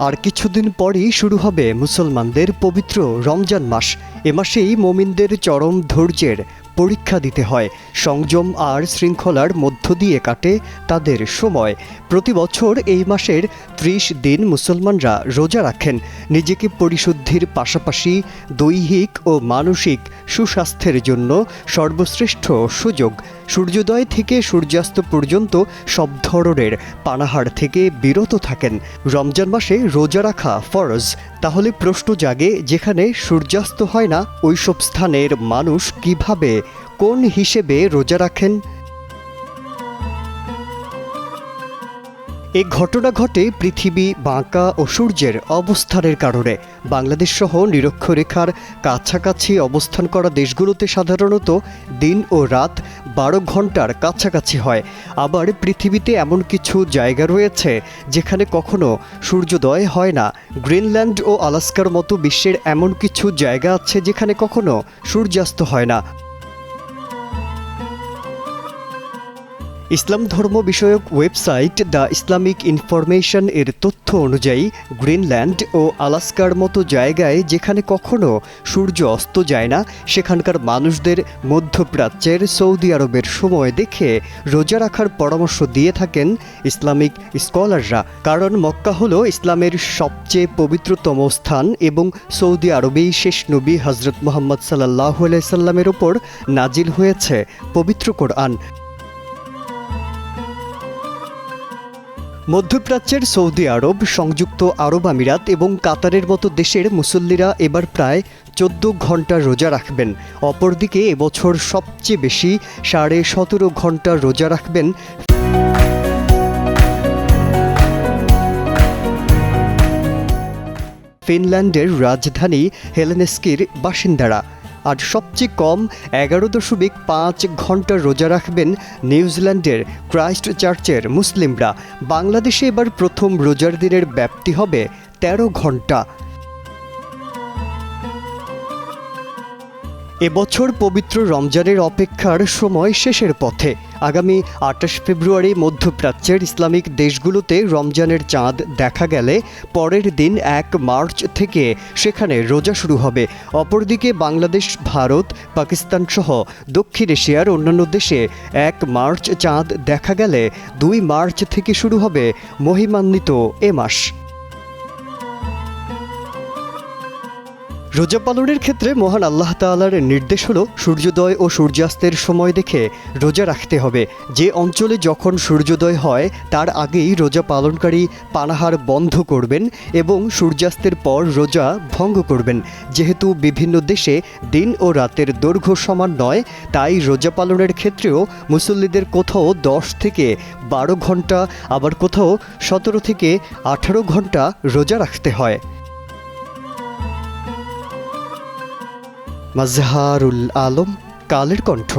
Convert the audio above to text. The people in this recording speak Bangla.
আর কিছুদিন পরই শুরু হবে মুসলমানদের পবিত্র রমজান মাস। এ মাসেই মুমিনদের চরম ধৈর্যের পরীক্ষা দিতে হয়। সংযম আর শৃঙ্খলার মধ্য দিয়ে কাটে তাদের সময়। প্রতি বছর এই মাসের ৩০ দিন মুসলমানরা রোজা রাখেন, নিজেকে পরিশুদ্ধির পাশাপাশি দৈহিক ও মানসিক সুস্বাস্থ্যের জন্য সর্বশ্রেষ্ঠ সুযোগ। সূর্যোদয় থেকে সূর্যাস্ত পর্যন্ত সব ধরনের পানাহার থেকে বিরত থাকেন। রমজান মাসে রোজা রাখা ফরজ। তাহলে প্রশ্ন জাগে, যেখানে সূর্যাস্ত হয় না ওইসব স্থানের মানুষ কিভাবে, কোন হিসেবে রোজা রাখেন? এই ঘটনা ঘটে পৃথিবী বাঁকা ও সূর্যের অবস্থানের কারণে। বাংলাদেশ সহ নিরক্ষরেখার কাছাকাছি অবস্থান করা দেশগুলোতে সাধারণত দিন ও রাত 12 ঘন্টার কাছাকাছি হয়। আবার পৃথিবীতে এমন কিছু জায়গা রয়েছে যেখানে কখনো সূর্যোদয় হয় না। গ্রিনল্যান্ড ও আলাস্কার মতো বিশ্বের এমন কিছু জায়গা আছে যেখানে কখনো সূর্যাস্ত হয় না। ইসলাম ধর্ম বিষয়ক ওয়েবসাইট দ্য ইসলামিক ইনফরমেশন এর তথ্য অনুযায়ী গ্রিনল্যান্ড ও আলাস্কার মতো জায়গায় যেখানে কখনো সূর্য অস্ত যায় না, সেখানকার মানুষদের মধ্যপ্রাচ্যের সৌদি আরবের সময় দেখে রোজা রাখার পরামর্শ দিয়ে থাকেন ইসলামিক স্কলাররা। কারণ মক্কা হলো ইসলামের সবচেয়ে পবিত্রতম স্থান এবং সৌদি আরবেই শেষ নবী হজরত মুহাম্মদ সাল্লাল্লাহু আলাইহি সাল্লামের ওপর নাজিল হয়েছে পবিত্র কোরআন। মধ্যপ্রাচ্যের সৌদি আরব, সংযুক্ত আরব আমিরাত এবং কাতারের মতো দেশের মুসল্লিরা এবার প্রায় 14 ঘন্টা রোজা রাখবেন। অপরদিকে এবছর সবচেয়ে বেশি 17.5 ঘন্টা রোজা রাখবেন ফিনল্যান্ডের রাজধানী হেলসিঙ্কির বাসিন্দারা। আর সবচেয়ে কম 11.5 ঘন্টা রোজা রাখবেন নিউজিল্যান্ডের ক্রাইস্ট চার্চের মুসলিমরা। বাংলাদেশে এবার প্রথম রোজার দিনের ব্যাপ্তি হবে 13 ঘন্টা। এবছর পবিত্র রমজানের অপেক্ষার সময় শেষের পথে। আগামী 28 ফেব্রুয়ারি মধ্যপ্রাচ্যের ইসলামিক দেশগুলোতে রমজানের চাঁদ দেখা গেলে পরের দিন 1 মার্চ থেকে সেখানে রোজা শুরু হবে। অপরদিকে বাংলাদেশ, ভারত, পাকিস্তান সহ দক্ষিণ এশিয়ার অন্যান্য দেশে 1 মার্চ চাঁদ দেখা গেলে 2 মার্চ থেকে শুরু হবে মহিমান্বিত এ মাস। রোজা পালনের ক্ষেত্রে মহান আল্লাহ তাআলার নির্দেশ হলো সূর্যোদয় ও সূর্যাস্তের সময় দেখে রোজা রাখতে হবে। যে অঞ্চলে যখন সূর্যোদয় হয় তার আগেই রোজা পালনকারী পানাহার বন্ধ করবেন এবং সূর্যাস্তের পর রোজা ভঙ্গ করবেন। যেহেতু বিভিন্ন দেশে দিন ও রাতের দৈর্ঘ্য সমান নয়, তাই রোজা পালনের ক্ষেত্রেও মুসল্লিদের কোথাও 10 থেকে 12 ঘন্টা, আবার কোথাও 17 থেকে 18 ঘন্টা রোজা রাখতে হয়। মাজহারুল আলম, কালের কণ্ঠ।